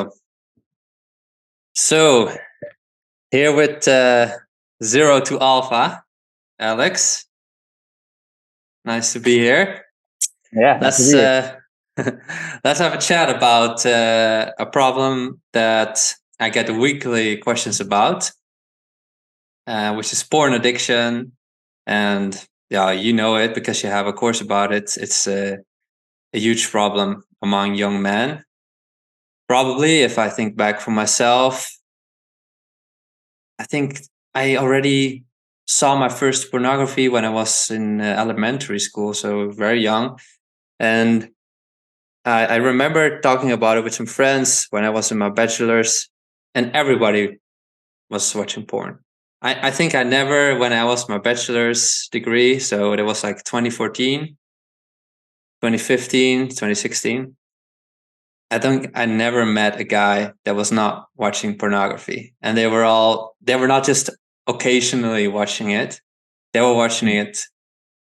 go. So here with ZeroToAlpha, Alex. Nice to be here. Yeah, Let's let's have a chat about a problem that I get weekly questions about, which is porn addiction. And yeah, you know it because you have a course about it. It's a huge problem among young men. Probably, if I think back for myself, I think I already saw my first pornography when I was in elementary school, so very young. And I remember talking about it with some friends when I was in my bachelor's, and everybody was watching porn. I think I never, when I was my bachelor's degree, so it was like 2014, 2015, 2016. I never met a guy that was not watching pornography. And they were not just occasionally watching it, they were watching it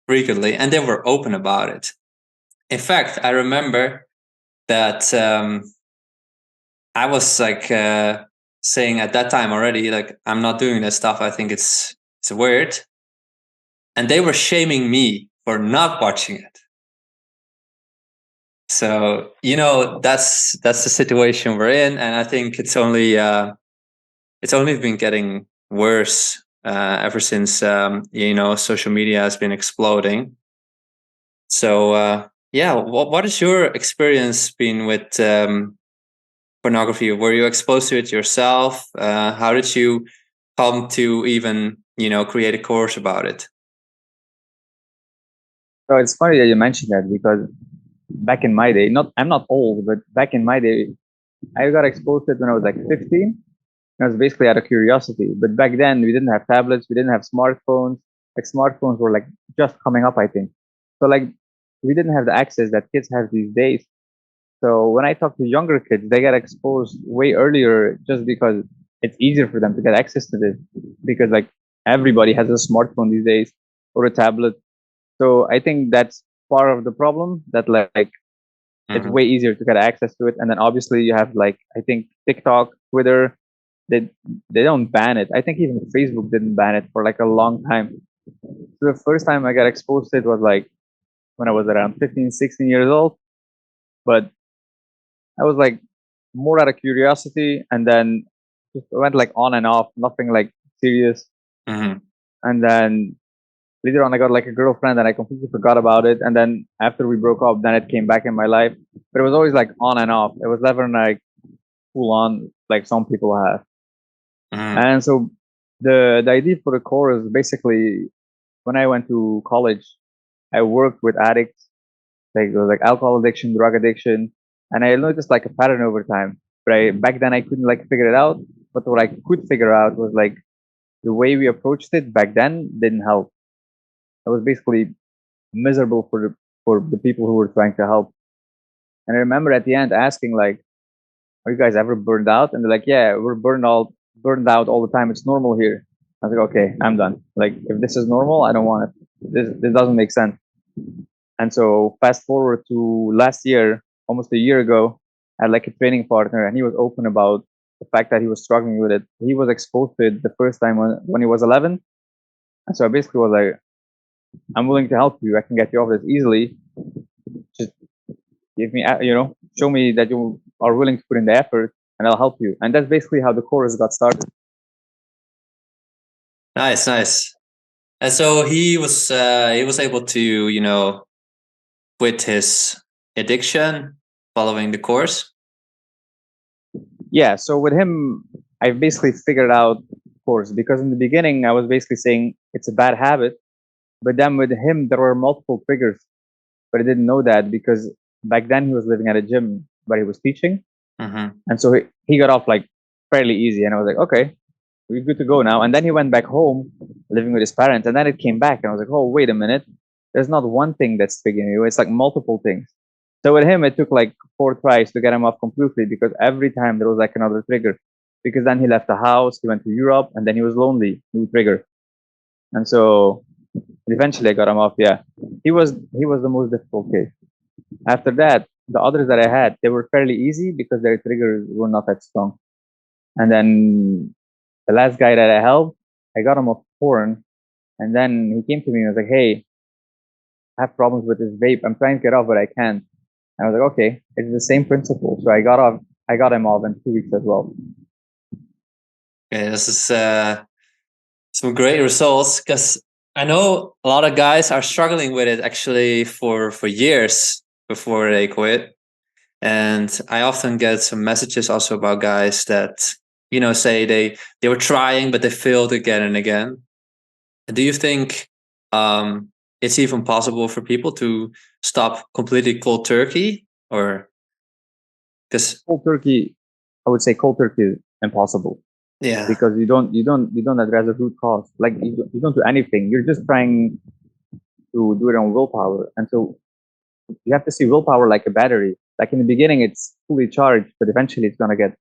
frequently, and they were open about it. In fact, I remember that I was like saying at that time already, like, I'm not doing that stuff. I think it's weird. And they were shaming me for not watching it. So, that's the situation we're in. And I think it's only been getting worse ever since, social media has been exploding. So, what has your experience been with pornography? Were you exposed to it yourself? How did you come to even, create a course about it? So it's funny that you mentioned that because back in my day, I'm not old, but back in my day, I got exposed to it when I was like 15. And it was basically out of curiosity. But back then, we didn't have tablets, we didn't have smartphones. Like smartphones were like just coming up, I think. So like we didn't have the access that kids have these days. So when I talk to younger kids, they get exposed way earlier just because it's easier for them to get access to this. Because like everybody has a smartphone these days or a tablet. So I think that's part of the problem that like it's way easier to get access to it. And then obviously you have like I think TikTok, Twitter, they don't ban it. I think even Facebook didn't ban it for like a long time. So the first time I got exposed to it was like when I was around 15, 16 years old. But I was like more out of curiosity and then just went like on and off, nothing like serious. Mm-hmm. And then later on I got like a girlfriend and I completely forgot about it. And then after we broke up, then it came back in my life. But it was always like on and off. It was never like full on like some people have. Mm-hmm. And so the idea for the course is basically when I went to college, I worked with addicts, like it was like alcohol addiction, drug addiction, and I noticed like a pattern over time. But back then I couldn't like figure it out. But what I could figure out was like the way we approached it back then didn't help. It was basically miserable for the people who were trying to help. And I remember at the end asking like, "Are you guys ever burned out?" And they're like, "Yeah, we're burned out all the time. It's normal here." I was like, "Okay, I'm done. Like, if this is normal, I don't want it. This doesn't make sense." And so fast forward to last year, almost a year ago, I had like a training partner, and he was open about the fact that he was struggling with it. He was exposed to it the first time when he was 11, and so I basically was like, "I'm willing to help you. I can get you off this easily. Just give me, show me that you are willing to put in the effort, and I'll help you." And that's basically how the course got started. Nice. And so he was able to, quit his addiction following the course. Yeah. So with him, I basically figured out course because in the beginning I was basically saying it's a bad habit, but then with him there were multiple triggers, but I didn't know that because back then he was living at a gym where he was teaching, and so he got off like fairly easy, and I was like, okay, we're good to go now. And then he went back home living with his parents, and then it came back, and I was like, oh, wait a minute, there's not one thing that's triggering you, it's like multiple things. So with him it took like 4 tries to get him off completely because every time there was like another trigger, because then he left the house, he went to Europe, and then he was lonely, new trigger. And so eventually I got him off. Yeah, he was the most difficult case. After that, the others that I had, they were fairly easy because their triggers were not that strong. And then the last guy that I helped, I got him off porn, and then he came to me and was like, "Hey, I have problems with this vape. I'm trying to get off, but I can't." And I was like, "Okay, it's the same principle." So I got him off in 2 weeks as well. Okay, this is some great results, because I know a lot of guys are struggling with it actually for years before they quit. And I often get some messages also about guys that, say they were trying but they failed again and again. Do you think it's even possible for people to stop completely cold turkey, or because Cold turkey, I would say cold turkey is impossible yeah. because you don't address the root cause. Like you don't do anything. You're just trying to do it on willpower, and so you have to see willpower like a battery. Like in the beginning, it's fully charged, but eventually it's gonna get,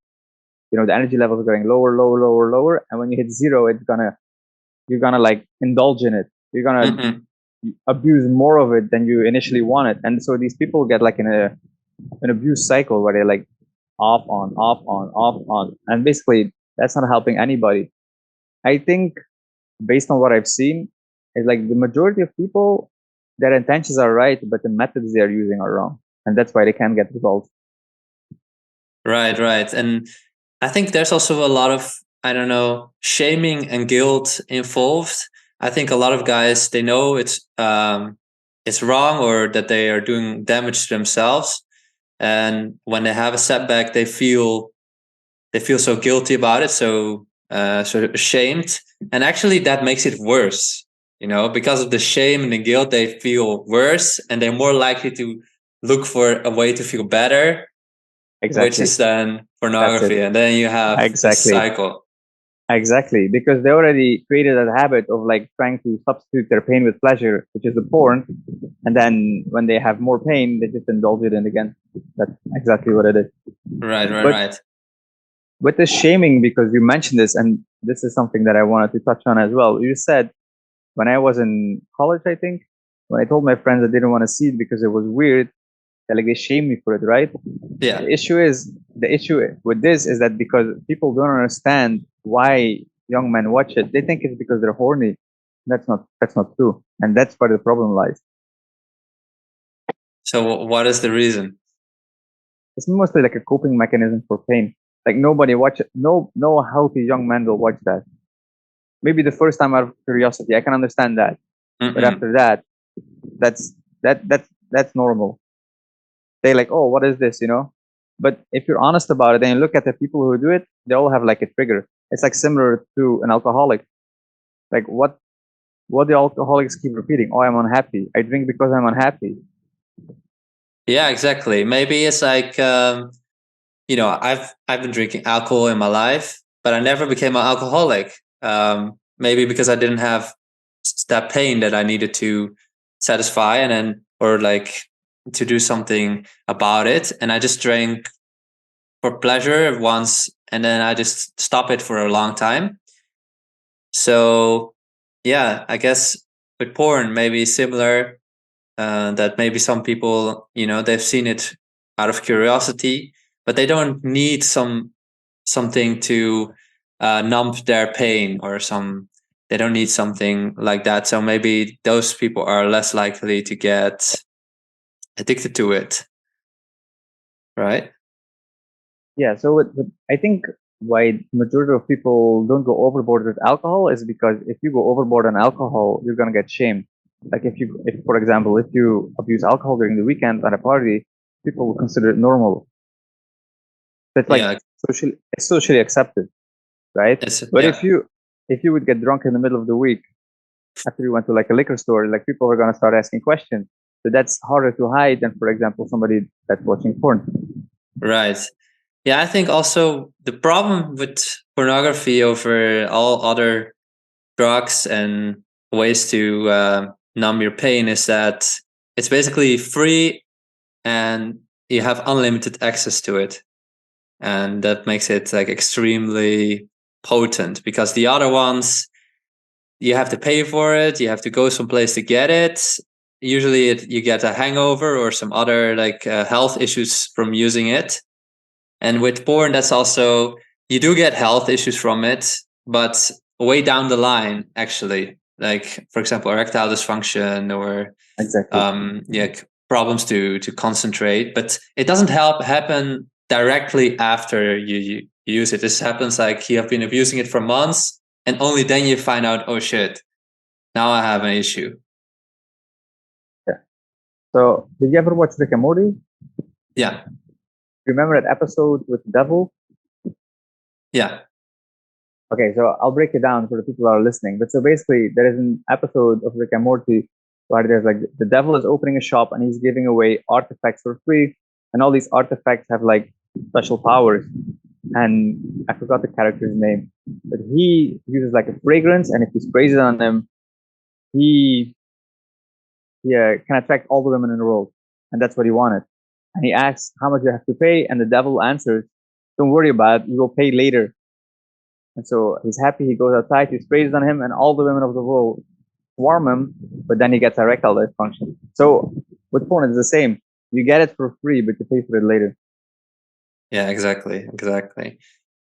the energy levels are going lower, lower, lower, lower, and when you hit zero, you're gonna like indulge in it. You're gonna Mm-hmm. abuse more of it than you initially wanted, and so these people get like in an abuse cycle where they're like off on, off on, off on, and basically that's not helping anybody. I think based on what I've seen, is like the majority of people, their intentions are right, but the methods they're using are wrong, and that's why they can't get results. Right. And I think there's also a lot of, I don't know, shaming and guilt involved. I think a lot of guys, they know it's wrong, or that they are doing damage to themselves. And when they have a setback, they feel so guilty about it, so ashamed. And actually that makes it worse, because of the shame and the guilt. They feel worse, and they're more likely to look for a way to feel better, which Exactly. is then That's it. pornography, and then you have this Exactly. cycle. Exactly. Because they already created a habit of like trying to substitute their pain with pleasure, which is the porn. And then when they have more pain, they just indulge it in again. That's exactly what it is. But Right. with the shaming, because you mentioned this, and this is something that I wanted to touch on as well. You said when I was in college, I think, when I told my friends I didn't want to see it because it was weird, like they shamed me for it, right? Yeah. The issue with this is that because people don't understand why young men watch it, they think it's because they're horny. That's not true, and that's where the problem lies. So what is the reason? It's mostly like a coping mechanism for pain. Like nobody watch it. No healthy young man will watch that. Maybe the first time out of curiosity, I can understand that, but Mm-mm. after that, that's normal. They like, oh, what is this, But if you're honest about it and you look at the people who do it, they all have like a trigger. It's like similar to an alcoholic. Like what the alcoholics keep repeating? Oh, I'm unhappy. I drink because I'm unhappy. Yeah, exactly. Maybe it's like, I've been drinking alcohol in my life, but I never became an alcoholic. Maybe because I didn't have that pain that I needed to satisfy, and then, or like, to do something about it, and I just drank for pleasure once, and then I just stop it for a long time. So yeah, I guess with porn maybe similar. That maybe some people, they've seen it out of curiosity, but they don't need something to numb their pain, or they don't need something like that. So maybe those people are less likely to get addicted to it, right? Yeah. So I think why majority of people don't go overboard with alcohol is because if you go overboard on alcohol, you're gonna get shamed. Like if for example, if you abuse alcohol during the weekend at a party, people will consider it normal. It's like Yeah, it's socially accepted, right? But yeah. if you would get drunk in the middle of the week after you went to like a liquor store, like people are gonna start asking questions. So that's harder to hide than, for example, somebody that's watching porn. Right. Yeah, I think also the problem with pornography over all other drugs and ways to numb your pain is that it's basically free, and you have unlimited access to it. And that makes it like extremely potent, because the other ones, you have to pay for it, you have to go someplace to get it. usually you get a hangover or some other like health issues from using it. And with porn, that's also, you do get health issues from it, but way down the line, actually. Like, for example, erectile dysfunction or Exactly. problems to concentrate. But it doesn't happen directly after you use it. This happens like you have been abusing it for months, and only then you find out, oh shit, now I have an issue. Yeah. So, did you ever watch Rick and Morty? Yeah. Remember that episode with the devil? Yeah. Okay, so I'll break it down for the people who are listening. But so basically, there is an episode of Rick and Morty where there's like the devil is opening a shop and he's giving away artifacts for free, and all these artifacts have like special powers. And I forgot the character's name, but he uses like a fragrance, and if he sprays it on them, he can attract all the women in the world, and that's what he wanted. And he asks how much you have to pay, and the devil answers, "Don't worry about it, you will pay later." And so he's happy. He goes outside, he sprays on him, and all the women of the world swarm him. But then he gets erectile dysfunction. So with porn, it's the same. You get it for free, but you pay for it later. Yeah, exactly.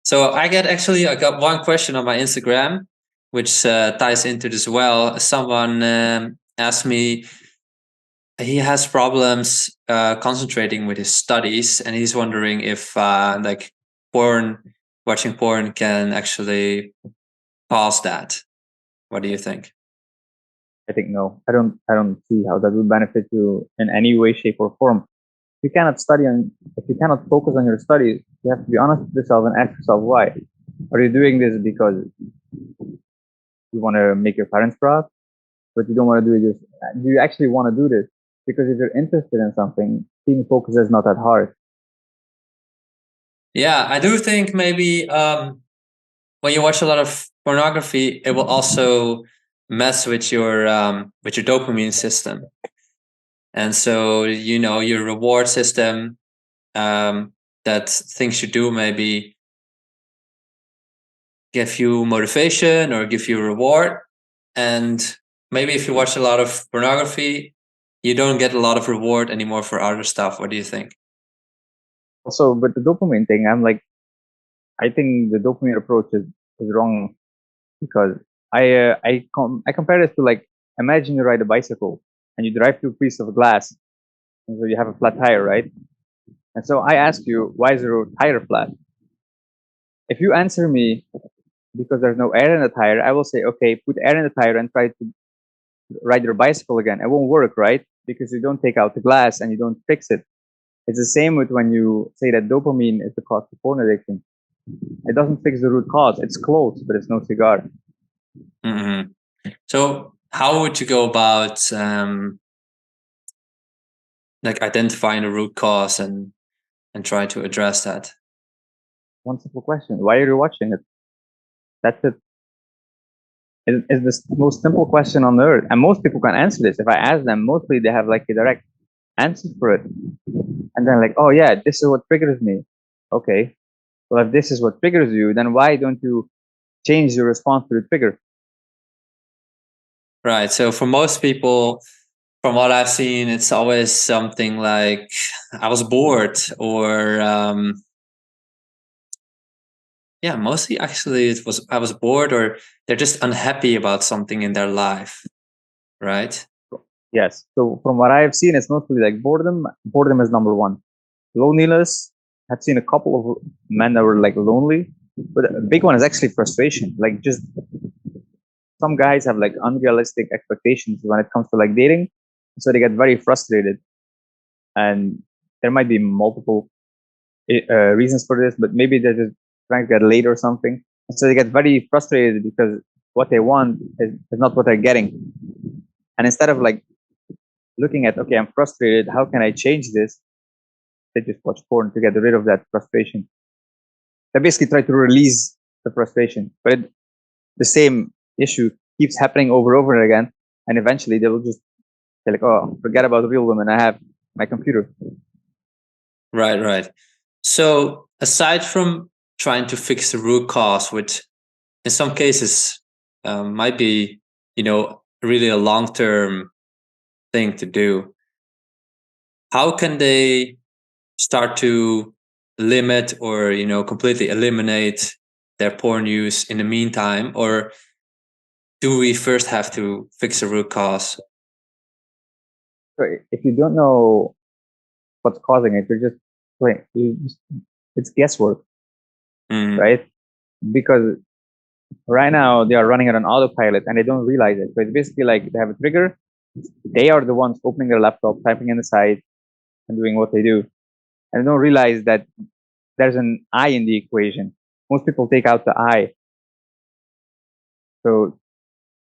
So I got one question on my Instagram, which ties into this well. Someone asked me, he has problems concentrating with his studies, and he's wondering if like watching porn can actually cause that. What do you think? I think no. I don't see how that would benefit you in any way, shape, or form. If you cannot study and if you cannot focus on your studies, you have to be honest with yourself and ask yourself why. Are you doing this because you want to make your parents proud, but you don't want to do it? Do you actually want to do this? Because if you're interested in something, being focused is not that hard. Yeah, I do think maybe when you watch a lot of pornography, it will also mess with your dopamine system, and so your reward system, that things you do maybe give you motivation or give you a reward, and maybe if you watch a lot of pornography, you don't get a lot of reward anymore for other stuff. What do you think? Also, but the dopamine thing, I think the dopamine approach is wrong because I compare this to like imagine you ride a bicycle and you drive through a piece of glass, and so you have a flat tire, right? And so I ask you, why is your tire flat? If you answer me because there's no air in the tire, I will say, okay, put air in the tire and try to ride your bicycle again. It won't work, right? Because you don't take out the glass and you don't fix it. It's the same with when you say that dopamine is the cause of porn addiction. It doesn't fix the root cause. It's close, but it's no cigar. Mm-hmm. So how would you go about like identifying the root cause and try to address that? One simple question: why are you watching it? That's it. It's the most simple question on earth, and most people can answer this. If I ask them, mostly they have like a direct answer for it, and then like, oh yeah, this is what triggers me. Okay, well if this is what triggers you, then why don't you change your response to the trigger? Right. So for most people, from what I've seen, it's always something like I was bored, or yeah, mostly actually it was I was bored, or they're just unhappy about something in their life, right? Yes. So from what I've seen, it's mostly like boredom. Boredom is number one. Loneliness. I've seen a couple of men that were like lonely, but a big one is actually frustration. Like just some guys have like unrealistic expectations when it comes to like dating, so they get very frustrated. And there might be multiple reasons for this, but maybe they're just trying to get laid or something. And so they get very frustrated because what they want is not what they're getting. And instead of like looking at, okay, I'm frustrated, how can I change this? They just watch porn to get rid of that frustration. They basically try to release the frustration, but the same issue keeps happening over and over again. And eventually they will just say like, oh, forget about real women. I have my computer. Right. So aside from trying to fix the root cause, which in some cases might be, really a long-term thing to do. How can they start to limit or completely eliminate their porn use in the meantime, or do we first have to fix the root cause? So if you don't know what's causing it, you're just playing. It's guesswork, right? Because right now they are running it on autopilot and they don't realize it. So it's basically like they have a trigger. They are the ones opening their laptop, typing in the site, and doing what they do, and they don't realize that there's an I in the equation. Most people take out the I. So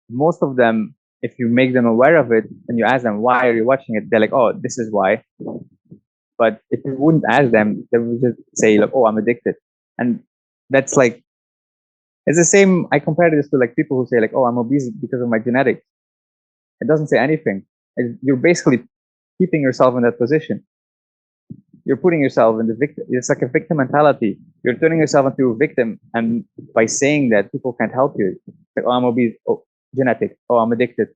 most of them, if you make them aware of it and you ask them, why are you watching it? They're like, oh, this is why. But if you wouldn't ask them, they would just say, like, oh, I'm addicted. And that's like, it's the same. I compare this to like people who say like, oh, I'm obese because of my genetics. It doesn't say anything. You're basically keeping yourself in that position. You're putting yourself in the victim. It's like a victim mentality. You're turning yourself into a victim. And by saying that, people can't help you. Like, oh, I'm obese. Oh, genetic. Oh, I'm addicted.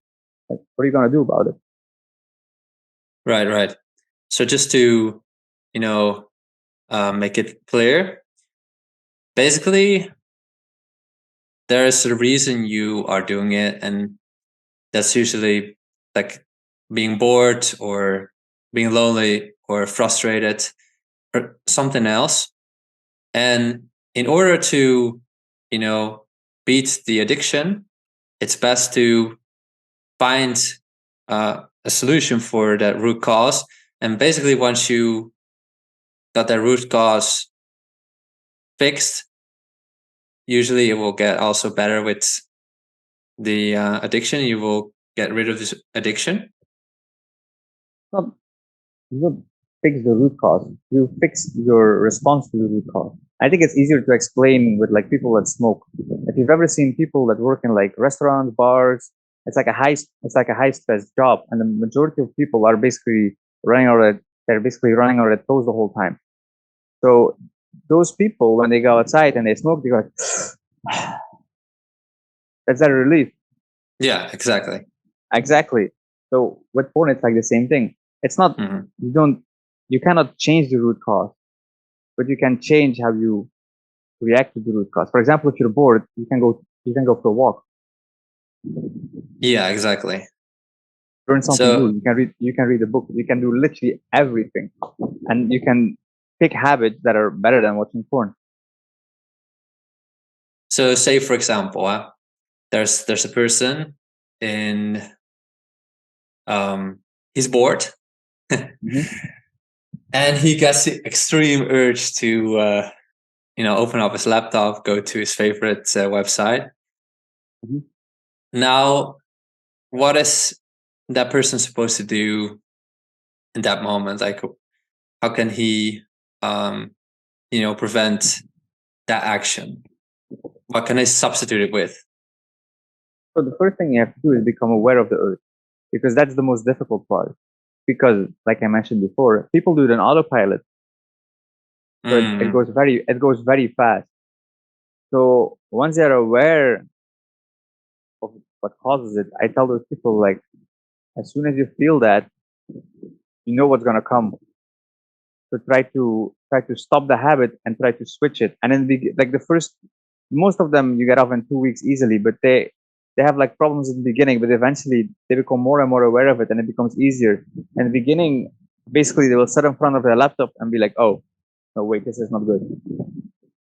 Like, what are you going to do about it? Right. So just to, make it clear, basically, there is a reason you are doing it, and that's usually like being bored or being lonely or frustrated or something else. And in order to, beat the addiction, it's best to find a solution for that root cause. And basically, once you got that root cause fixed, usually it will get also better with the addiction. You will get rid of this addiction. Not, you don't fix the root cause. You fix your response to the root cause. I think it's easier to explain with like people that smoke. If you've ever seen people that work in like restaurants, bars, it's like a high stress job, and the majority of people are basically running out. They're basically running out of toes the whole time. So those people, when they go outside and they smoke, they go, that's that relief. Yeah, exactly. Exactly. So with porn, it's like the same thing. It's not, you cannot change the root cause, but you can change how you react to the root cause. For example, if you're bored, you can go for a walk. Yeah, exactly. Learn something new. You can read a book. You can do literally everything, and you can pick habits that are better than watching porn. So, say for example, there's a person in he's bored, and he gets the extreme urge to open up his laptop, go to his favorite website. Now, what is that person supposed to do in that moment? Like, how can he prevent that action? What can I substitute it with? So the first thing you have to do is become aware of the urge, because that's the most difficult part. Because, like I mentioned before, people do it on autopilot, so it goes very fast. So once they're aware of what causes it, I tell those people, like, as soon as you feel that, you know what's gonna come. So try to stop the habit and try to switch it. And then like most of them you get off in 2 weeks easily, but they have like problems in the beginning, but eventually they become more and more aware of it, and it becomes easier. In the beginning, basically they will sit in front of their laptop and be like, oh, no, wait, this is not good.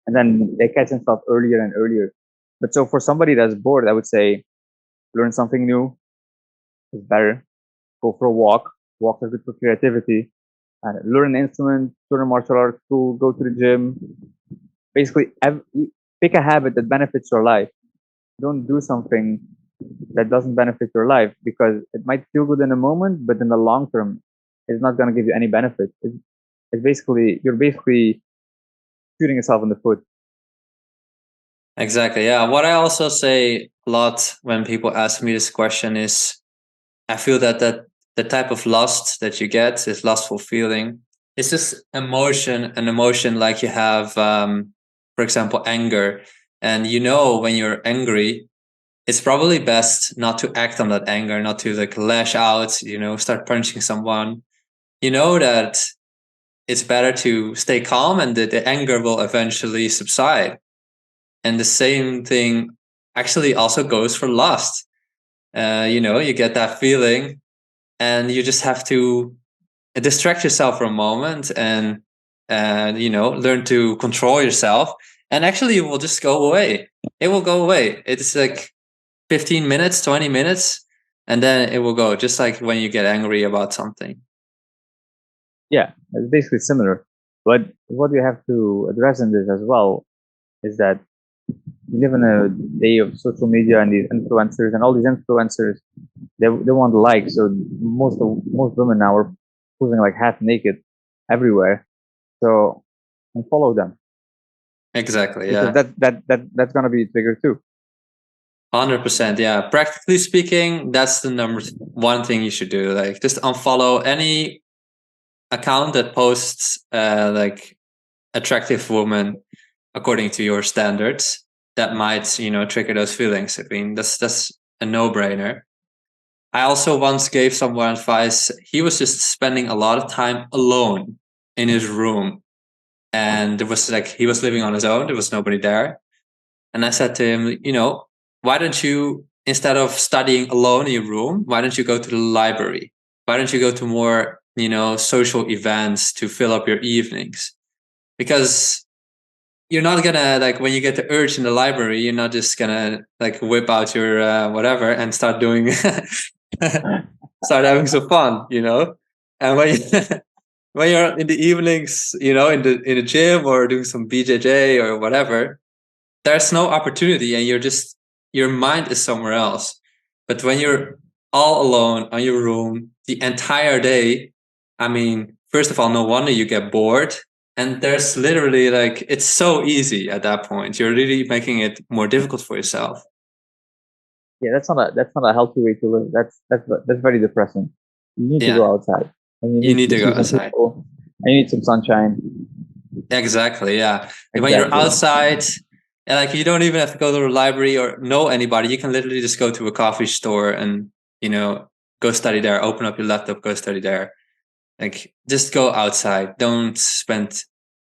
And then they catch themselves earlier and earlier. But so for somebody that's bored, I would say learn something new is better. Go for a walk. Walk is good for creativity. Learn an instrument, learn a martial arts school, go to the gym. Basically, pick a habit that benefits your life. Don't do something that doesn't benefit your life, because it might feel good in a moment, but in the long term, it's not going to give you any benefit. You're basically shooting yourself in the foot. Exactly. Yeah. What I also say a lot when people ask me this question is, I feel that the type of lust that you get, this lustful feeling, it's just an emotion like you have, for example, anger. And when you're angry, it's probably best not to act on that anger, not to like lash out, start punching someone. You know that it's better to stay calm and that the anger will eventually subside. And the same thing actually also goes for lust. You get that feeling and you just have to distract yourself for a moment and learn to control yourself, and actually it will just go away. It will go away. It's like 15 minutes, 20 minutes, and then it will go, just like when you get angry about something. Yeah, it's basically similar. But what we have to address in this as well is that we live in a day of social media and these influencers, and all these influencers, they want likes. So most women now are posing like half naked everywhere. So and follow them Exactly, because yeah. that's gonna be a trigger too. 100%, yeah. Practically speaking, that's the number one thing you should do. Like, just unfollow any account that posts like attractive woman according to your standards that might trigger those feelings. I mean, that's a no-brainer. I also once gave someone advice. He was just spending a lot of time alone in his room, and it was like he was living on his own. There was nobody there. And I said to him, why don't you, instead of studying alone in your room, why don't you go to the library? Why don't you go to more, social events to fill up your evenings? Because you're not gonna, like, when you get the urge in the library, you're not just gonna like whip out your whatever and start doing start having some fun. And when when you're in the evenings, in the gym or doing some BJJ or whatever, there's no opportunity, and your mind is somewhere else. But when you're all alone on your room the entire day, I mean, first of all, no wonder you get bored. And there's literally, like, it's so easy at that point. You're really making it more difficult for yourself. Yeah, that's not a healthy way to live. That's very depressing. You need to Yeah, go outside and you you need need to to go see some outside. people and you need some sunshine. Exactly, yeah. And when you're Exactly. outside, and like, you don't even have to go to the library or know anybody. You can literally just go to a coffee store and go study there. Open up your laptop, go study there. Like, just go outside. Don't spend.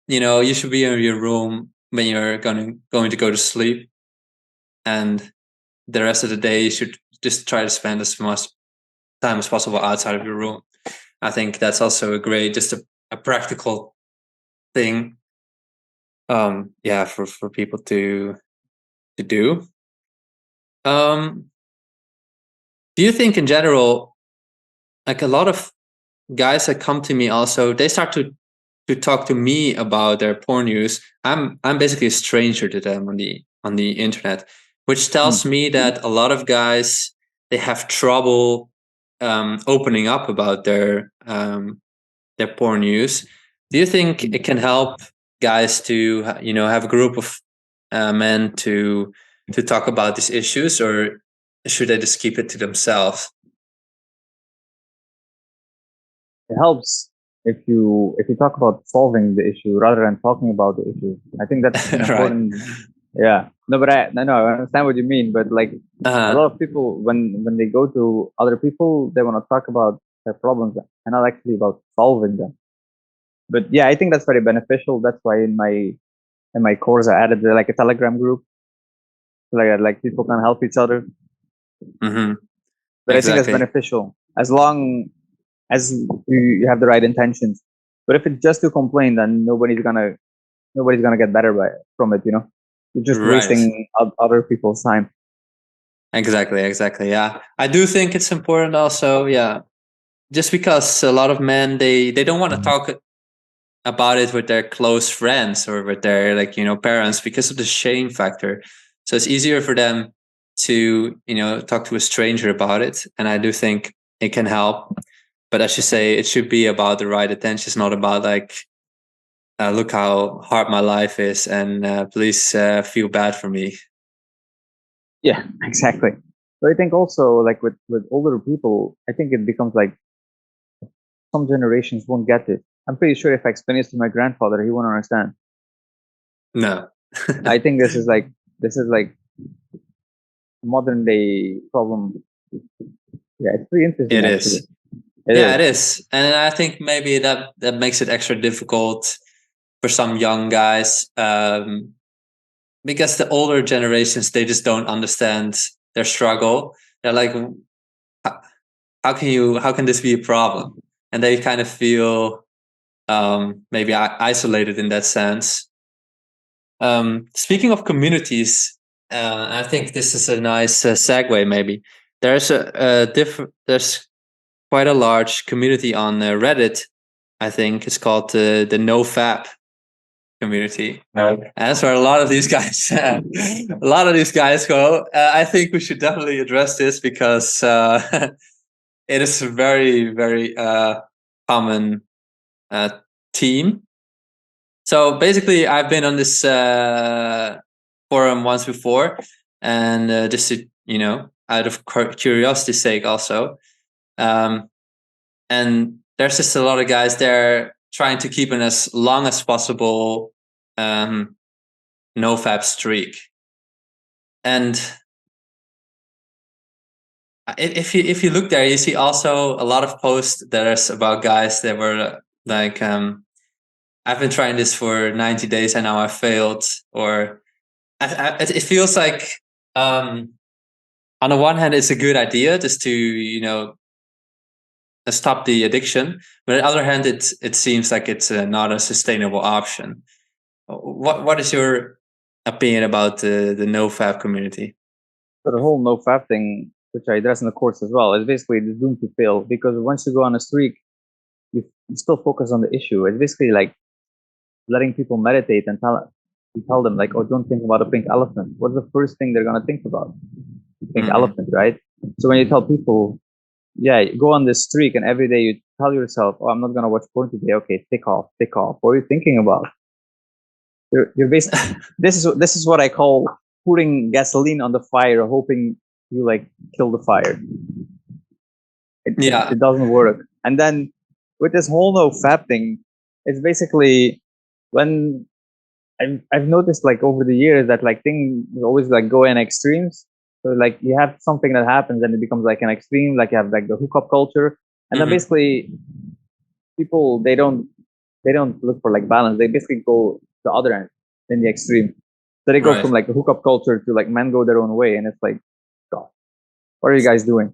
You should be in your room when you're going to go to sleep, and the rest of the day you should just try to spend as much time as possible outside of your room. I think that's also just a practical thing. Yeah, for people to do. Do you think in general, like, a lot of guys that come to me also, they start to talk to me about their porn use. I'm basically a stranger to them on the internet, which tells Hmm. me that a lot of guys, they have trouble opening up about their porn use. Do you think it can help guys to have a group of men to talk about these issues, or should they just keep it to themselves? It helps if you talk about solving the issue rather than talking about the issue. I think that's an Right. important. Yeah. No, but I understand what you mean. But like a Uh-huh. lot of people, when they go to other people, they want to talk about their problems and not actually about solving them. But yeah, I think that's very beneficial. That's why in my course I added like a Telegram group, like people can help each other. Hmm. But I think that's Exactly. beneficial as long as you have the right intentions. But if it's just to complain, then nobody's gonna get better from it. You're just Right. wasting other people's time. Exactly. Yeah. I do think it's important also, yeah. Just because a lot of men, they don't want to talk about it with their close friends or with their, like, parents, because of the shame factor. So it's easier for them to, talk to a stranger about it. And I do think it can help. But as you say, it should be about the right attention. It's not about, like, look how hard my life is, and please feel bad for me. Yeah, exactly. But I think also like with older people, I think it becomes like some generations won't get it. I'm pretty sure if I explain this to my grandfather, he won't understand. No. I think this is like modern day problem. Yeah, it's pretty interesting It actually. is. It Yeah, it is. is. And I think maybe that makes it extra difficult for some young guys, because the older generations, they just don't understand their struggle. They're like, how can this be a problem? And they kind of feel maybe isolated in that sense. Speaking of communities, I think this is a nice segue. Maybe there's there's quite a large community on Reddit. I think it's called the NoFap community. And that's where a lot of these guys, a lot of these guys go. I think we should definitely address this because it is a very, very common theme. So basically, I've been on this forum once before, and just to, out of curiosity's sake, also. And there's just a lot of guys there trying to keep an as long as possible no-fab streak. And if you look there, you see also a lot of posts that are about guys that were like, I've been trying this for 90 days and now I failed. Or it feels like, on the one hand, it's a good idea just to, stop the addiction. But on the other hand, it seems like it's not a sustainable option. What is your opinion about the no-fab community? So the whole no fap thing, which I address in the course as well, is basically the doomed to fail, because once you go on a streak, you still focus on the issue. It's basically like letting people meditate and tell them like, oh, don't think about a pink elephant. What's the first thing they're gonna think about? Pink elephant, right? So when you tell people, yeah, go on this streak, and every day you tell yourself, oh, I'm not gonna watch porn today. Okay, tick off. What are you thinking about? You're basically this is what I call putting gasoline on the fire, hoping you like kill the fire. It doesn't work. And then with this whole no fap thing, it's basically when I've noticed like over the years that like things always like go in extremes. So like you have something that happens and it becomes like an extreme, like you have like the hookup culture, and then basically people they don't look for like balance. They basically go the other end in the extreme. So they go from like the hookup culture to like men go their own way, and it's like, God, what are you guys doing?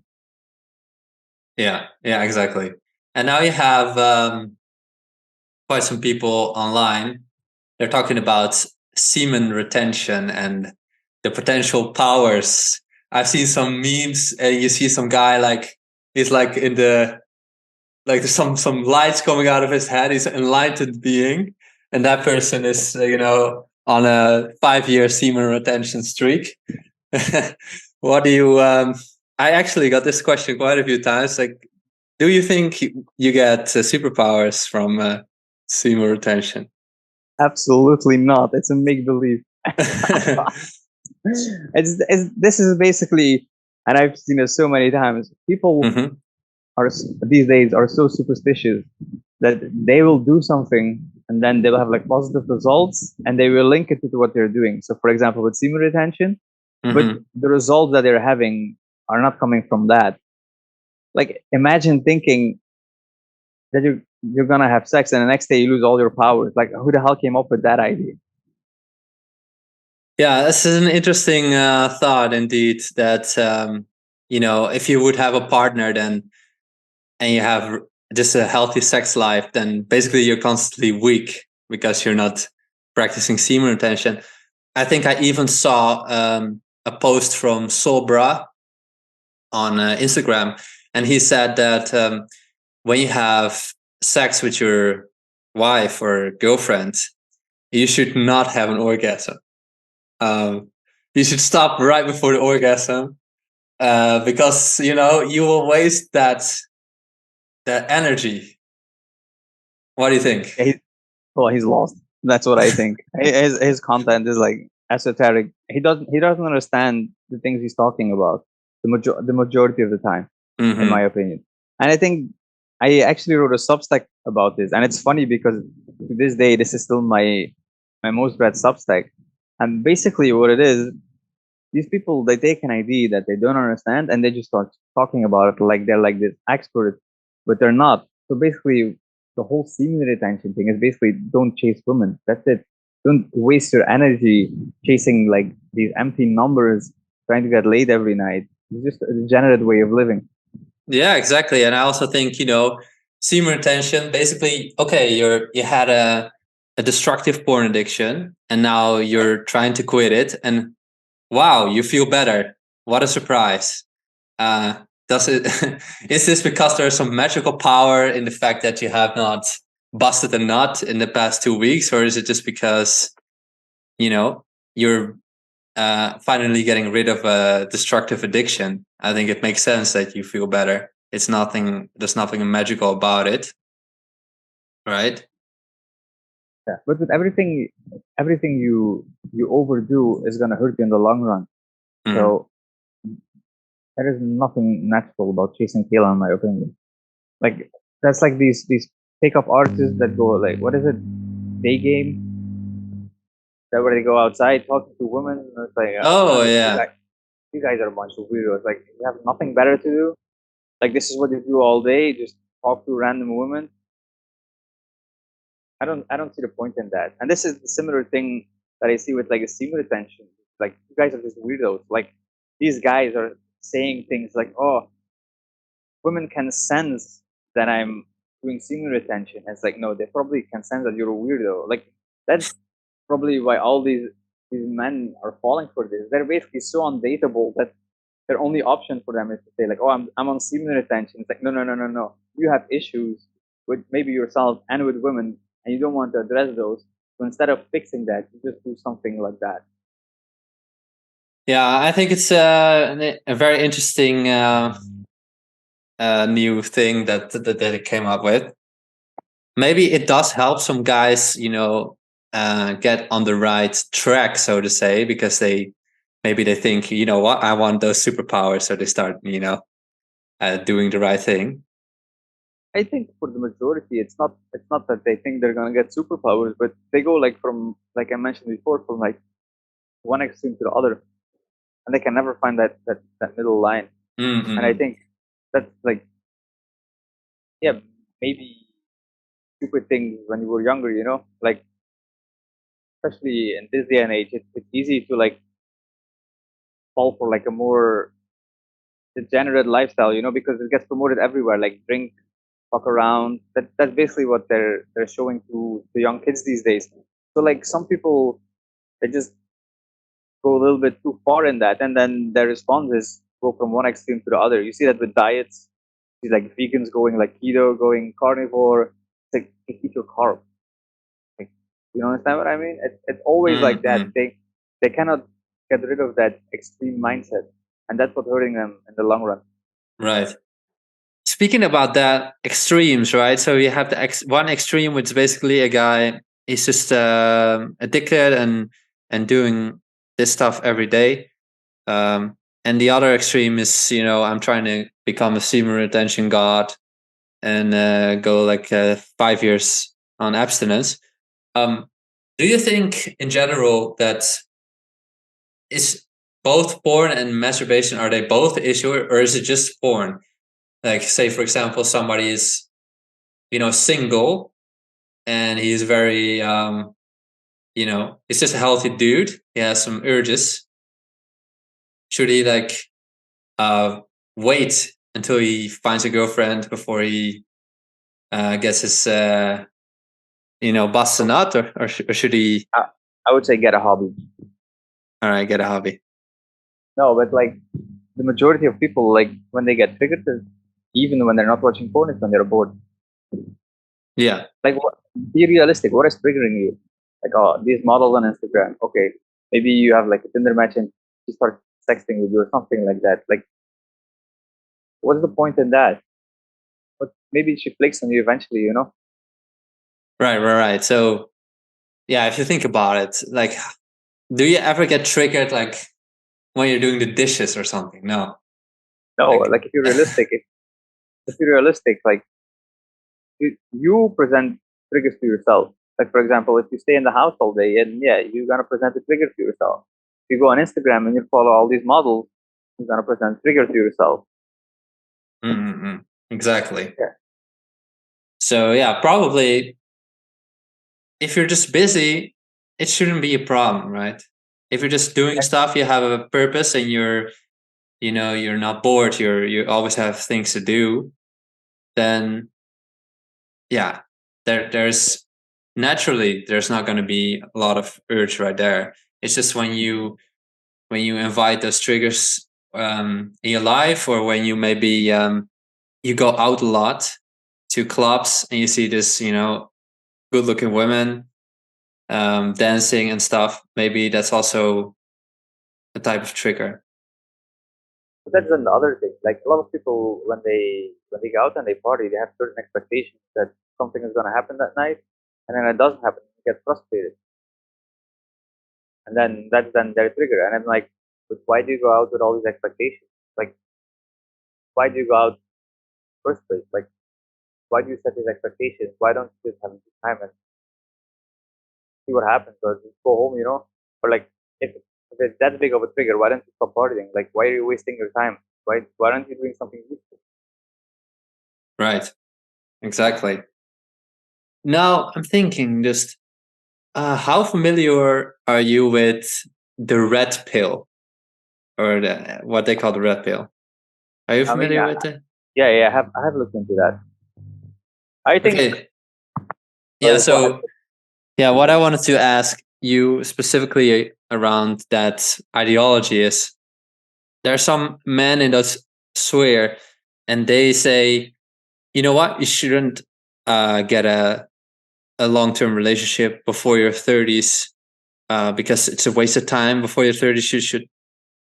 Yeah, exactly. And now you have quite some people online. They're talking about semen retention and the potential powers. I've seen some memes, and you see some guy like he's like in the like there's some lights coming out of his head. He's an enlightened being, and that person is on a 5-year semen retention streak. What do you? I actually got this question quite a few times. Like, do you think you get superpowers from semen retention? Absolutely not. It's a make believe. This is basically, and I've seen it so many times. People are these days are so superstitious that they will do something and then they will have like positive results and they will link it to what they're doing. So, for example, with semen retention, but the results that they're having are not coming from that. Like, imagine thinking that you're gonna have sex and the next day you lose all your powers. Like, who the hell came up with that idea? Yeah, this is an interesting thought indeed. That if you would have a partner, then and you have just a healthy sex life, then basically you're constantly weak because you're not practicing semen retention. I think I even saw a post from Sobra on Instagram, and he said that when you have sex with your wife or girlfriend, you should not have an orgasm. You should stop right before the orgasm, because you will waste that energy. What do you think? He's lost. That's what I think. His content is like esoteric. He doesn't understand the things he's talking about the majority of the time, in my opinion. And I think I actually wrote a Substack about this, and it's funny because to this day this is still my most read Substack. And basically, what it is these people, they take an idea that they don't understand and they just start talking about it like they're like this expert, but they're not. So basically, the whole semen retention thing is basically don't chase women. That's it. Don't waste your energy chasing like these empty numbers, trying to get laid every night. It's just a degenerate way of living. Yeah, exactly. And I also think, semen retention, basically, okay, you had a destructive porn addiction and now you're trying to quit it, and wow, you feel better. What a surprise. Does it is this because there's some magical power in the fact that you have not busted a nut in the past 2 weeks, or is it just because, you're finally getting rid of a destructive addiction? I think it makes sense that you feel better. It's nothing. There's nothing magical about it, right? Yeah. But with everything you overdo is gonna hurt you in the long run. Mhm. So there is nothing natural about chasing tail, in my opinion. Like that's like these pickup artists that go like, what is it, day game, that where they go outside talking to women. And it's like, Oh you yeah, guys, you guys are a bunch of weirdos. Like you have nothing better to do. Like this is what you do all day, just talk to random women. I don't see the point in that. And this is the similar thing that I see with like a semen retention. Like you guys are just weirdos. Like these guys are saying things like, oh, women can sense that I'm doing semen retention. And it's like, no, they probably can sense that you're a weirdo. Like that's probably why all these men are falling for this. They're basically so undateable that their only option for them is to say like, oh, I'm on semen retention. It's like, no, no, no, no, no. You have issues with maybe yourself and with women, and you don't want to address those. So instead of fixing that, you just do something like that. yeah. I think it's a very interesting new thing that they came up with. Maybe it does help some guys, get on the right track, so to say, because maybe they think, you know what, I want those superpowers, so they start, doing the right thing. I think for the majority, it's not that they think they're gonna get superpowers, but they go like from, like I mentioned before, from like one extreme to the other, and they can never find that middle line. And I Mm-hmm. think that's like, yeah, maybe stupid things when you were younger, like especially in this day and age, it's easy to like fall for like a more degenerate lifestyle, because it gets promoted everywhere, like drink, fuck around. That's basically what they're showing to the young kids these days. So like some people, they just go a little bit too far in that, and then their responses go from one extreme to the other. You see that with diets. You see like vegans going like keto, going carnivore. It's like just eat your carbs. Like, you understand what I mean? It's always like that. Mm-hmm. They cannot get rid of that extreme mindset, and that's what's hurting them in the long run. Right. Speaking about that extremes, right? So you have the one extreme, which is basically a guy, he's just addicted and doing this stuff every day. And the other extreme is, I'm trying to become a semen retention god and go like 5 years on abstinence. Um, do you think, in general, that is both porn and masturbation, are they both the issue, or is it just porn? Like, say, for example, somebody is, single, and he's very, he's just a healthy dude. He has some urges. Should he like uh, wait until he finds a girlfriend before he gets his, busts a nut, or should he? I, I would say get a hobby. All right, get a hobby. No, but like the majority of people, like when they get triggered, is even when they're not watching porn, it's when they're bored. Yeah. Like, be realistic. What is triggering you? Like, oh, these models on Instagram. Okay, maybe you have like a Tinder match and she starts texting with you or something like that. Like, what's the point in that? But maybe she flicks on you eventually. Right. So yeah, if you think about it, like, do you ever get triggered like when you're doing the dishes or something? No. No, Like, like if you're realistic, like you present triggers to yourself. Like for example, if you stay in the house all day, and yeah, you're gonna present a trigger to yourself. you go on Instagram and you follow all these models, you're gonna present trigger to yourself. Mm-hmm. Exactly. Yeah. So yeah, probably if you're just busy, it shouldn't be a problem, right? If you're just doing stuff, you have a purpose, and you're not bored. You always have things to do. Then yeah, there's naturally there's not going to be a lot of urge right there. It's just when you invite those triggers in your life, or when you maybe you go out a lot to clubs and you see this good looking women dancing and stuff. Maybe that's also a type of trigger. But that's another thing. Like a lot of people, when they go out and they party, they have certain expectations that something is gonna happen that night, and then it doesn't happen. They get frustrated, and then that's then their trigger. And I'm like, but why do you go out with all these expectations? Like, why do you go out first place? Like, why do you set these expectations? Why don't you just have a good time and see what happens, or just go home, Or like, if it's that big of a trigger, why don't you stop partying? Like, why are you wasting your time? Why aren't you doing something useful? Right. Exactly. Now I'm thinking just how familiar are you with the red pill, or what they call the red pill? Are you I mean, familiar with it? yeah, I have looked into that. I think. Okay. Yeah. Sorry, go ahead. So yeah, what I wanted to ask you specifically around that ideology is there are some men in that sphere, and they say, you know what, you shouldn't get a long term relationship before your 30s because it's a waste of time. Before your 30s, you should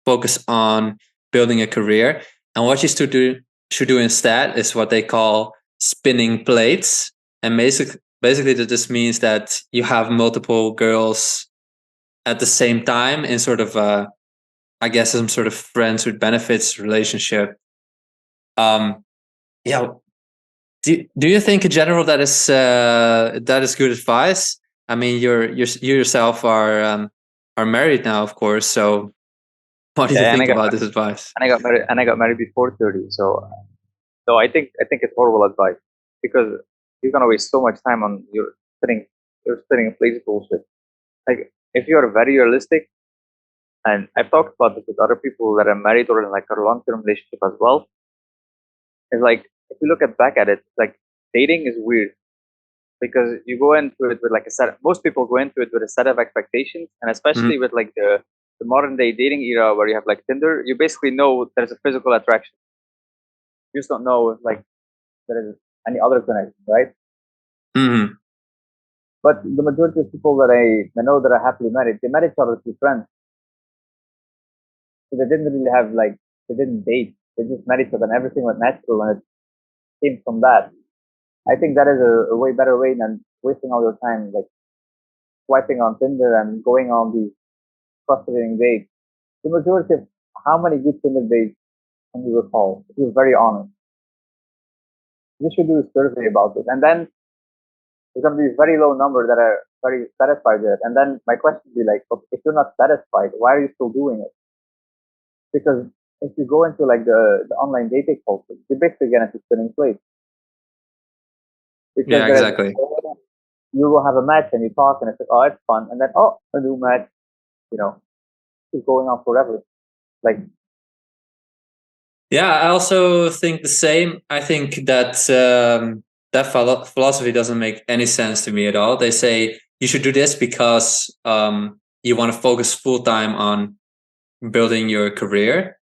focus on building a career. And what you should do instead is what they call spinning plates. And basically that just means that you have multiple girls at the same time in sort of I guess some sort of friends with benefits relationship. Um, yeah. Do you think in general that is good advice? I mean, you yourself are married now, of course. So, what do you Yeah, think about this advice? and I got married before 30. So I think it's horrible advice because you're gonna waste so much time on your spinning a place bullshit. Like if you're very realistic, and I've talked about this with other people that are married or in like a long term relationship as well. It's like if you look back at it, like dating is weird because you go into it with like a set. Most people go into it with a set of expectations, and especially Mhm. with like the modern day dating era where you have like Tinder, you basically know there's a physical attraction. You just don't know like there is any other connection, right? Mhm. But the majority of people that I know that are happily married, they met each other through friends. So they didn't really have like they didn't date. They just met each other and everything went natural and it came from that. I think that is a way better way than wasting all your time like swiping on Tinder and going on these frustrating dates. The majority of how many good Tinder dates can you recall? If you're very honest. You should do a survey about it. And then there's gonna be a very low number that are very satisfied with it. And then my question would be like, okay, if you're not satisfied, why are you still doing it? Because if you go into like the online dating culture, you basically get into spinning plates. Because Yeah, there's exactly. you will have a match and you talk and it's like, oh, it's fun, and then oh, a new match, you know, is going on forever. Like, Yeah, I also think the same. I think that that philosophy doesn't make any sense to me at all. They say you should do this because you want to focus full time on building your career.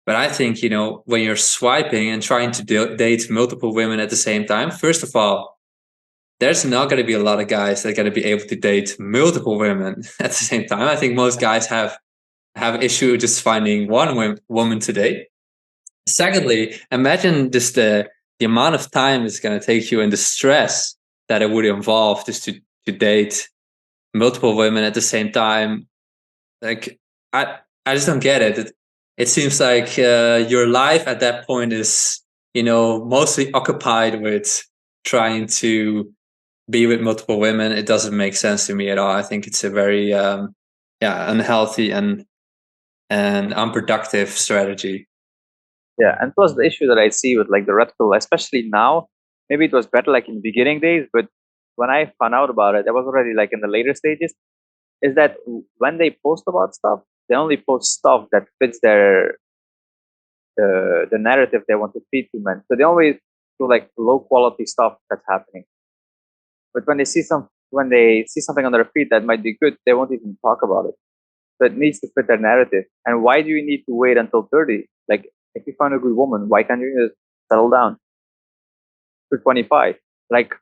But I think, when you're swiping and trying to date multiple women at the same time, first of all, there's not going to be a lot of guys that are going to be able to date multiple women at the same time. I think most guys have issue just finding one woman to date. Secondly, imagine just the amount of time it's going to take you and the stress that it would involve just to date multiple women at the same time. Like, I just don't get it. It seems like your life at that point is mostly occupied with trying to be with multiple women. It doesn't make sense to me at all. I think it's a very unhealthy and and unproductive strategy. Yeah, and plus the issue that I see with like the red pill, especially now, maybe it was better like in the beginning days, but when I found out about it, I was already like in the later stages. Is that when they post about stuff, they only post stuff that fits their the narrative they want to feed to men. So they always do like low quality stuff that's happening. But when they see something on their feed that might be good, they won't even talk about it. So it needs to fit their narrative. And why do you need to wait until 30? Like if you find a good woman, why can't you just settle down to 25? Like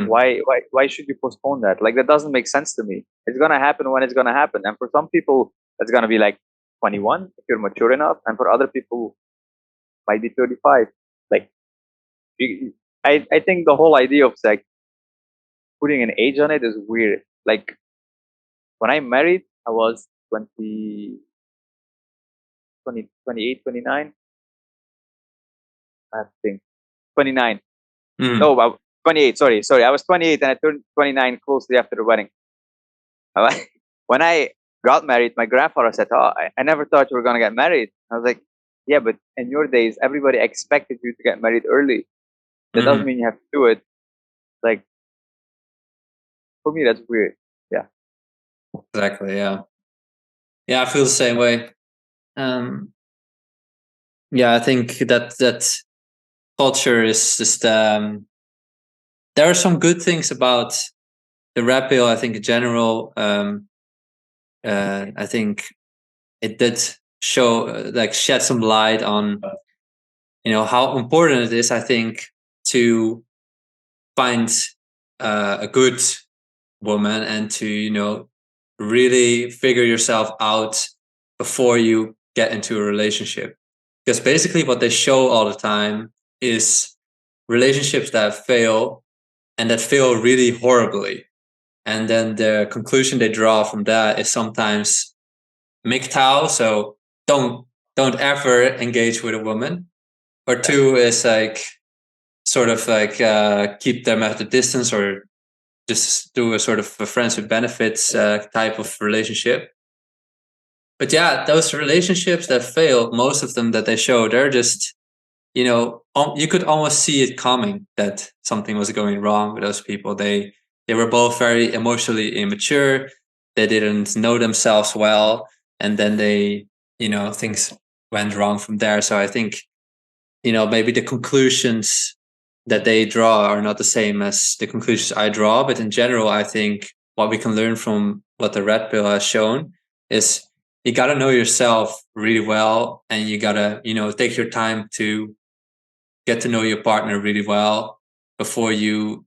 why should you postpone that? Like that doesn't make sense to me. It's gonna happen when it's gonna happen. And for some people it's gonna be like 21 if you're mature enough, and for other people might be 35. Like I think the whole idea of like putting an age on it is weird. Like when I married, I was 28, 29. I think 29. Mm. No, 28. Sorry. I was 28 and I turned 29 closely after the wedding. When I got married, my grandfather said, "Oh, I never thought you were gonna get married." I was like, "Yeah, but in your days, everybody expected you to get married early. That doesn't mean you have to do it." Like for me, that's weird. Yeah. Exactly. Yeah. Yeah, I feel the same way. Yeah, I think that culture is just. There are some good things about the rap bill. I think in general. I think it did show, like, shed some light on how important it is. I think to find a good woman and to really figure yourself out before you get into a relationship, because basically what they show all the time is relationships that fail, and that fail really horribly, and then the conclusion they draw from that is sometimes MGTOW, so don't ever engage with a woman, or two is like sort of like keep them at a distance, or just do a sort of a friends with benefits type of relationship. But yeah, those relationships that fail, most of them that they show, they're just, you could almost see it coming that something was going wrong with those people. They were both very emotionally immature. They didn't know themselves well, and then things went wrong from there. So I think maybe the conclusions that they draw are not the same as the conclusions I draw. But in general, I think what we can learn from what the red pill has shown is you got to know yourself really well, and you got to, take your time to get to know your partner really well before you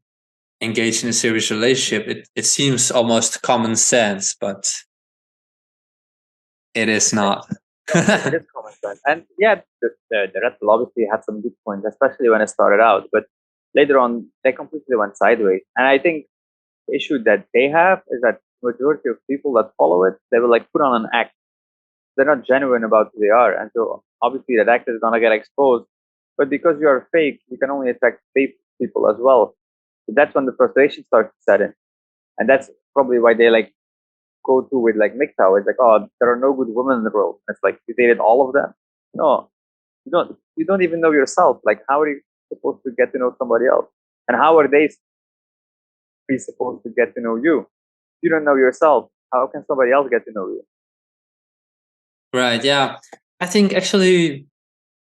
engage in a serious relationship. It seems almost common sense, but it is not. It is common sense. And yeah, the Red Bull obviously had some good points, especially when it started out. But later on, they completely went sideways. And I think the issue that they have is that majority of people that follow it, they will like put on an act. They're not genuine about who they are. And so obviously that act is gonna get exposed. But because you are fake, you can only attract fake people as well. So that's when the frustration starts to set in. And that's probably why they like go to with like MGTOW. It's like, oh, there are no good women in the world. It's like you dated all of them. No, you don't. You don't even know yourself. Like, how are you supposed to get to know somebody else? And how are they be supposed to get to know you? You don't know yourself. How can somebody else get to know you? Right. Yeah. I think actually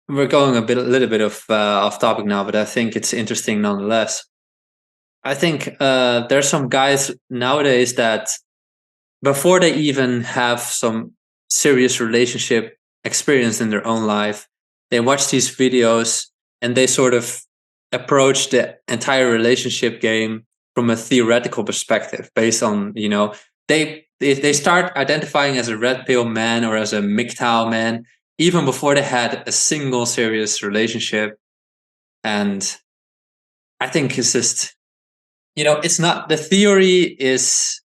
we're going a little bit of off topic now, but I think it's interesting nonetheless. I think there's some guys nowadays that before they even have some serious relationship experience in their own life, they watch these videos and they sort of approach the entire relationship game from a theoretical perspective based on, they start identifying as a red pill man or as a MGTOW man even before they had a single serious relationship. And I think it's just, it's not, the theory is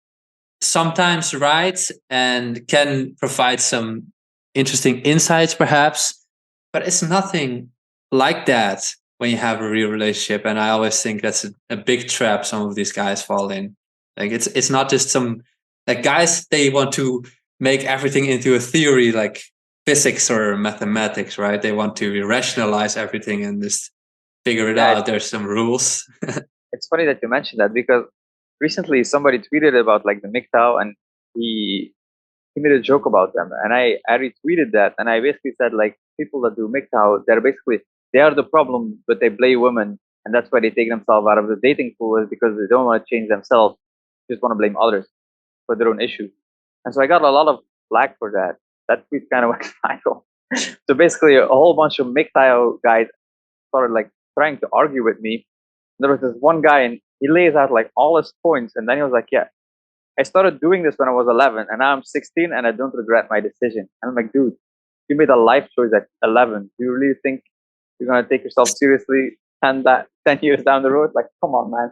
sometimes right and can provide some interesting insights perhaps, but it's nothing like that when you have a real relationship. And I always think that's a big trap some of these guys fall in. Like it's not just some, like, guys, they want to make everything into a theory like physics or mathematics, right? They want to rationalize everything and just figure it out. There's some rules. It's funny that you mentioned that because recently somebody tweeted about like the MGTOW and he made a joke about them, and I retweeted that, and I basically said like people that do MGTOW, they are the problem, but they blame women, and that's why they take themselves out of the dating pool is because they don't want to change themselves, just want to blame others for their own issues. And so I got a lot of flack for that. That tweet kind of went viral. So basically, a whole bunch of MGTOW guys started like trying to argue with me. There was this one guy, and he lays out like all his points, and then he was like, "Yeah, I started doing this when I was 11, and now I'm 16, and I don't regret my decision." And I'm like, "Dude, you made a life choice at 11. Do you really think you're gonna take yourself seriously 10 years down the road? Like, come on, man."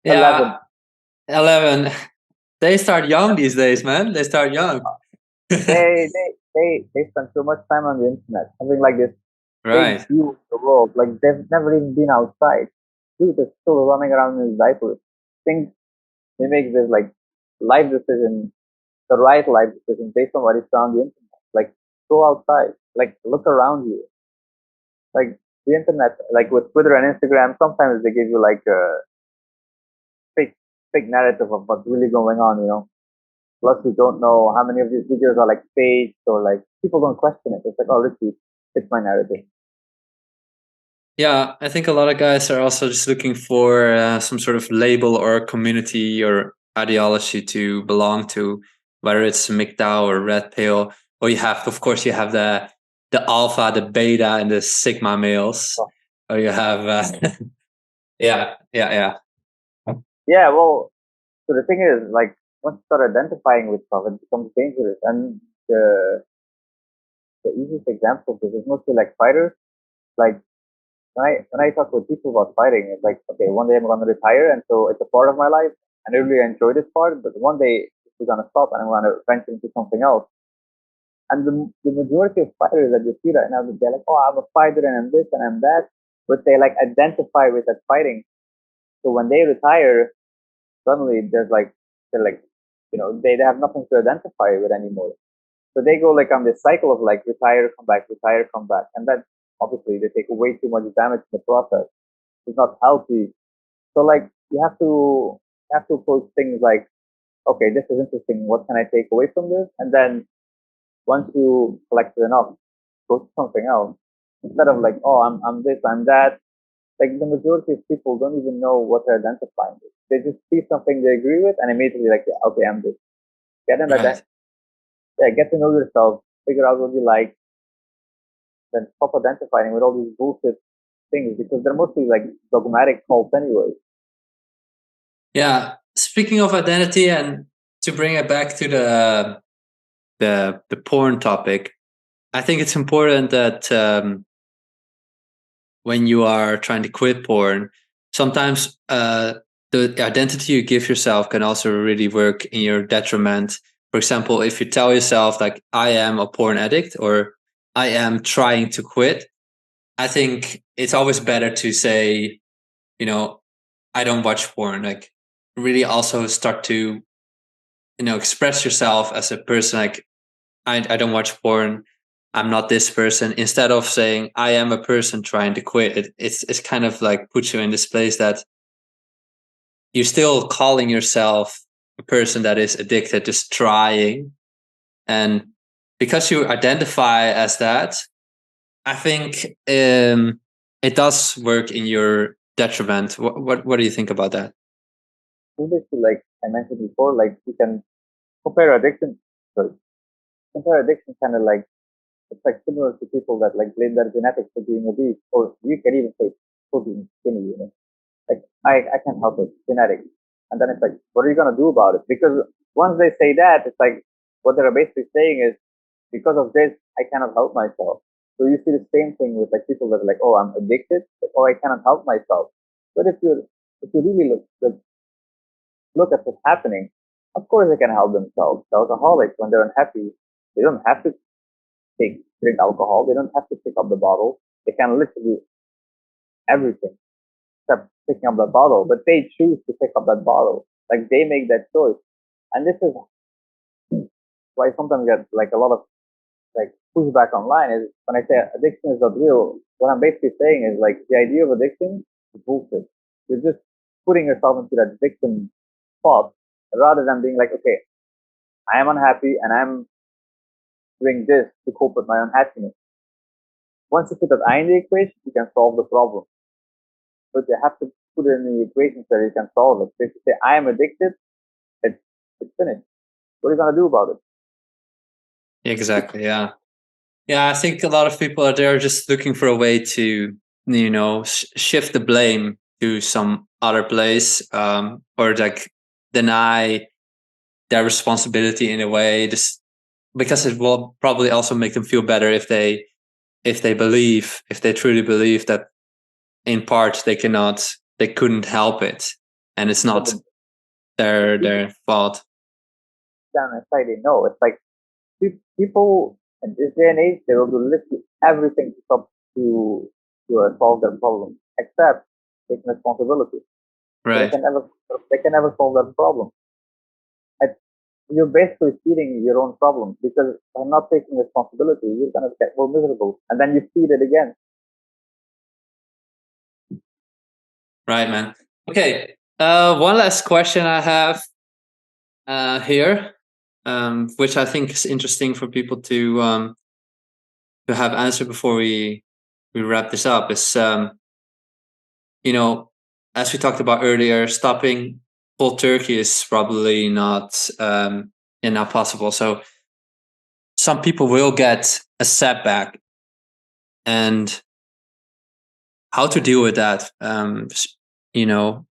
Yeah, 11. They start young these days, man. They start young. They spend so much time on the internet, having like this Right. big view of the world. Like they've never even been outside. Dude is still running around in his diapers. Think they make this like life decision, the right life decision based on what is on the internet. Like go outside, like look around you. Like the internet, like with Twitter and Instagram, sometimes they give you like a fake fake narrative of what's really going on, you know. Plus we don't know how many of these videos are like faked or like people don't question it. It's like, oh, it's my narrative. Yeah, I think a lot of guys are also just looking for some sort of label or community or ideology to belong to, whether it's MGTOW or Red Pill, or you have, of course, you have the alpha, the beta, and the sigma males, Oh. or you have, yeah. Yeah, well, so the thing is, like, once you start identifying with stuff, it becomes dangerous. And the easiest example of this is mostly like fighters. Like when I talk with people about fighting, it's like, okay, one day I'm gonna retire, and so it's a part of my life, and I really enjoy this part. But one day it's gonna stop, and I'm gonna venture into something else. And the majority of fighters that you see right now, they're like, oh, I'm a fighter, and I'm this, and I'm that, but they like identify with that fighting. So when they retire, suddenly they're like, you know, they have nothing to identify with anymore. So they go like on this cycle of like retire, come back, and then obviously they take way too much damage in the process. It's not healthy. So like you have to approach things like, okay, this is interesting. What can I take away from this? And then once you collected enough, go to something else instead of like, oh, I'm this, I'm that. Like the majority of people don't even know what they're identifying with. They just see something they agree with and immediately like, yeah, okay, I'm this. Get in Right. yeah, get to know yourself, figure out what you like, then stop identifying with all these bullshit things because they're mostly like dogmatic cults anyway. Yeah. Speaking of identity, and to bring it back to the porn topic, I think it's important that when you are trying to quit porn, sometimes the identity you give yourself can also really work in your detriment. For example, if you tell yourself like I am a porn addict or I am trying to quit, I think it's always better to say, you know, I don't watch porn. Like really also start to, express yourself as a person like I don't watch porn. I'm not this person. Instead of saying I am a person trying to quit, it's kind of like puts you in this place that you're still calling yourself a person that is addicted, just trying. And because you identify as that, I think it does work in your detriment. What do you think about that? Basically, like I mentioned before, like you can compare addiction. Sorry, compare addiction kind of like it's like similar to people that like blame their genetics for being obese, or you can even say for being skinny. You know, like I can't help it, genetics. And then it's like, what are you gonna do about it? Because once they say that, it's like what they're basically saying is because of this, I cannot help myself. So you see the same thing with like people that are like, oh, I'm addicted, like, oh, I cannot help myself. But if you really look at what's happening, of course they can help themselves. The alcoholics, when they're unhappy, they don't have to drink alcohol. They don't have to pick up the bottle. They can literally everything except picking up the bottle, but they choose to pick up that bottle. Like they make that choice. And this is why I sometimes get like a lot of like pushback online is when I say addiction is not real. What I'm basically saying is like the idea of addiction is bullshit. You're just putting yourself into that victim spot rather than being like, okay, I am unhappy and I'm doing this to cope with my unhappiness. Once you put that I in the equation, you can solve the problem. But you have to put it in the equation so you can solve it. If you say I am addicted, it's, it's finished. What are you gonna do about it? Exactly. Yeah. Yeah. I think a lot of people are there just looking for a way to, shift the blame to some other place, or like deny their responsibility in a way, just because it will probably also make them feel better if they truly believe that in part they couldn't help it and it's But not the people their fault. down inside, they know. It's like people in this day and age, they will do literally everything to stop to solve their problem, except taking responsibility. So Right. they can never solve that problem. And you're basically feeding your own problem because by not taking responsibility, you're gonna get more miserable, and then you feed it again. Right, man. Okay. One last question I have here, which I think is interesting for people to have answered before we wrap this up, is you know, as we talked about earlier, stopping cold turkey is probably not possible. So some people will get a setback, and how to deal with that.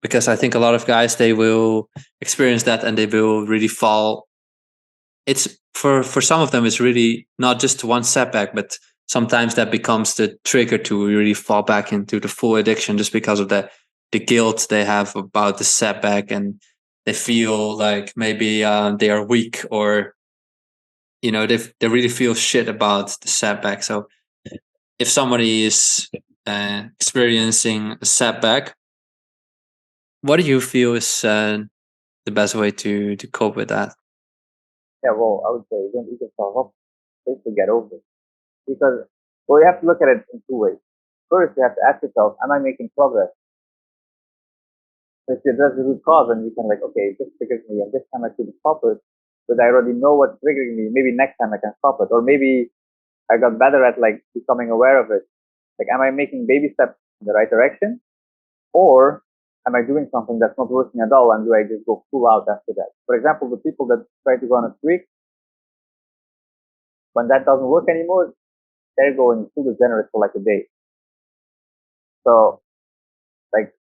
Because I think a lot of guys, they will experience that and they will really fall. It's for some of them, it's really not just one setback, but sometimes that becomes the trigger to really fall back into the full addiction, just because of the guilt they have about the setback, and they feel like maybe they are weak, or they really feel shit about the setback. So if somebody is experiencing a setback, what do you feel is the best way to cope with that? Yeah, well, I would say don't beat yourself up. Just to get over it. Because well, you have to look at it in two ways. First, you have to ask yourself, am I making progress? So if you address the root cause and you can like, okay, this triggers me and this time I should stop it, but I already know what's triggering me. Maybe next time I can stop it. Or maybe I got better at like becoming aware of it. Like, am I making baby steps in the right direction? Or am I doing something that's not working at all and do I just go full out after that? For example, the people that try to go on a streak, when that doesn't work anymore, they're going full degenerate for like a day. So, like,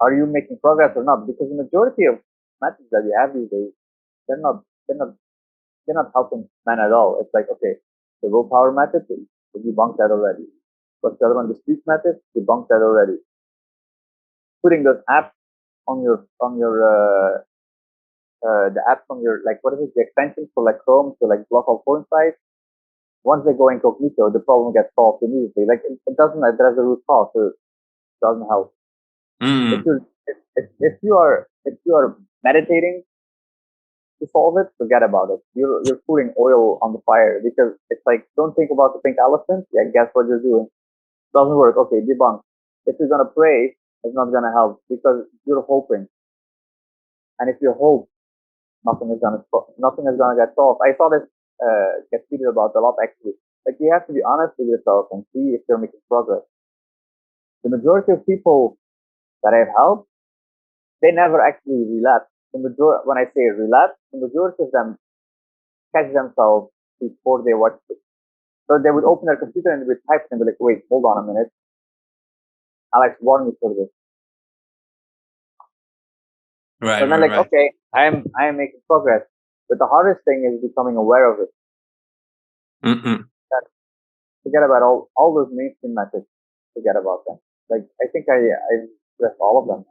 are you making progress or not? Because the majority of methods that we have these days, they're not, they're not, they're not helping man at all. It's like, okay, the willpower method, we debunked that already. What's the other one? The streak method, debunked that already. Putting those apps on your the apps on your like what is it? The extensions for like Chrome to like block all porn sites. Once they go incognito, the problem gets solved immediately. Like it doesn't address the root cause, so it doesn't help. If Mm. you if you are meditating to solve it, forget about it. You're putting oil on the fire because it's like don't think about the pink elephant. Yeah, guess what you're doing? Doesn't work. Okay, debunk. If you're gonna pray, it's not gonna help because you're hoping, and if you hope, nothing is gonna get solved. I saw this get tweeted about a lot actually. Like you have to be honest with yourself and see if you're making progress. The majority of people that I've helped, they never actually relapse. When I say relapse, the majority of them catch themselves before they watch it. So they would open their computer and they would type and be like, wait, hold on a minute. Alex warned me for this. Right, So then right, like, right. okay, I am making progress. But the hardest thing is becoming aware of it. Mm-mm. That, forget about all those mainstream methods. Forget about them. Like I think I addressed all of them.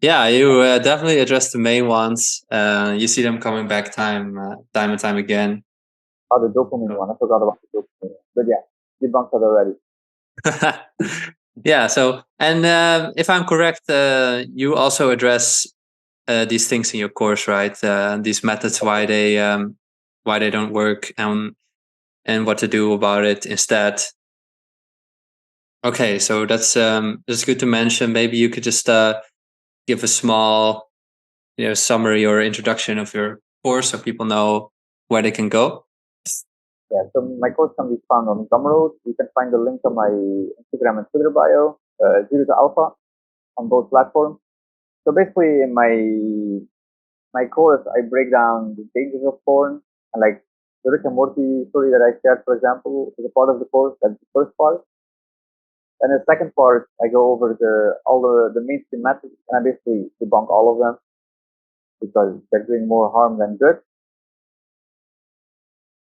Yeah, you definitely address the main ones. You see them coming back time and time again. Oh, the dopamine one. I forgot about the dopamine one. But yeah, debunked it already. Yeah. So, and if I'm correct, you also address these things in your course, right? These methods, why they why they don't work, and what to do about it instead. Okay, so that's good to mention. Maybe you could just give a small, summary or introduction of your course so people know where they can go. Yeah, so my course can be found on Gumroad. You can find the link on my Instagram and Twitter bio, ZeroToAlpha, on both platforms. So basically, in my course, I break down the dangers of porn, and like the Rick and Morty story that I shared, for example, is a part of the course. That's the first part. And the second part, I go over all the mainstream methods, and I basically debunk all of them because they're doing more harm than good.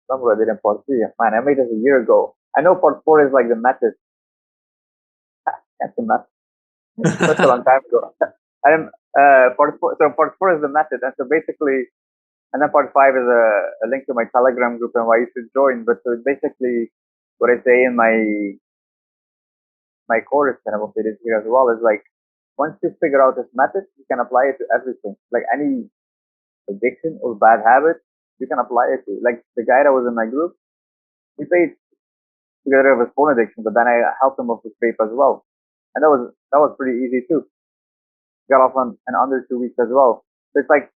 Remember, I did in part 3. Man, I made this a year ago. I know part 4 is like the method. That's the method. That's a long time ago. And part 4 is the method, and so basically, and then part 5 is a link to my Telegram group and why you should join. But so basically, what I say in my course, and I will say this here as well, is like once you figure out this method, you can apply it to everything. Like any addiction or bad habit, you can apply it to. Like the guy that was in my group, we paid to get rid of his phone addiction, but then I helped him with his vape as well, and that was pretty easy too. Got off in under 2 weeks as well. So it's like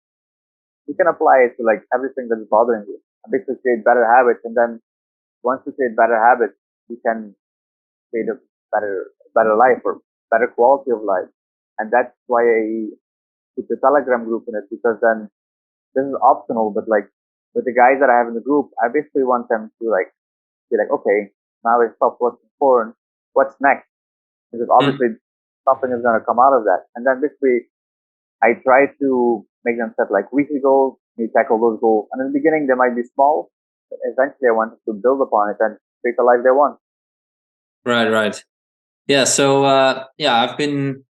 you can apply it to like everything that's bothering you, and basically create better habits. And then once you create better habits, you can create a better life or better quality of life. And that's why I put the Telegram group in it, because then this is optional, but like with the guys that I have in the group, I basically want them to like be like, okay, now I stopped watching porn. What's next? Because obviously something is gonna come out of that. And then basically I try to make them set like weekly goals, you tackle those goals. And in the beginning they might be small, but eventually I want to build upon it and create the life they want. Right. Yeah, so I've been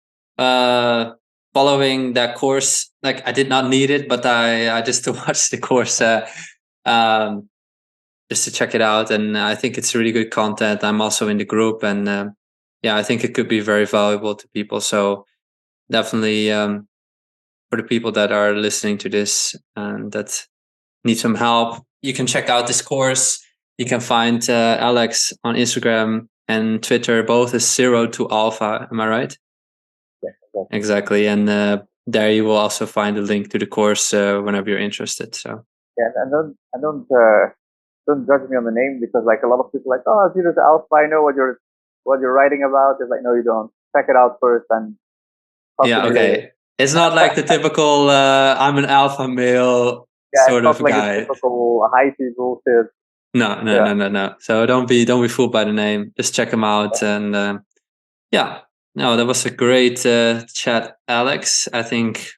following that course. Like I did not need it, but I just to watch the course um, just to check it out, and I think it's really good content. I'm also in the group, and I think it could be very valuable to people. So definitely for the people that are listening to this and that need some help, you can check out this course. You can find Alex on Instagram and Twitter, both as ZeroToAlpha. Am I right? Yeah, exactly. And there you will also find a link to the course whenever you're interested. So yeah, and don't judge me on the name, because like a lot of people are like, oh, ZeroToAlpha, I know what you're writing about. It's like, no, you don't. Check it out first and talk to me later. It's not like the typical I'm an alpha male Yeah, it's sort not of like a guy. typical high people bullshit. No. So don't be fooled by the name. Just check them out. And no, that was a great chat, Alex. I think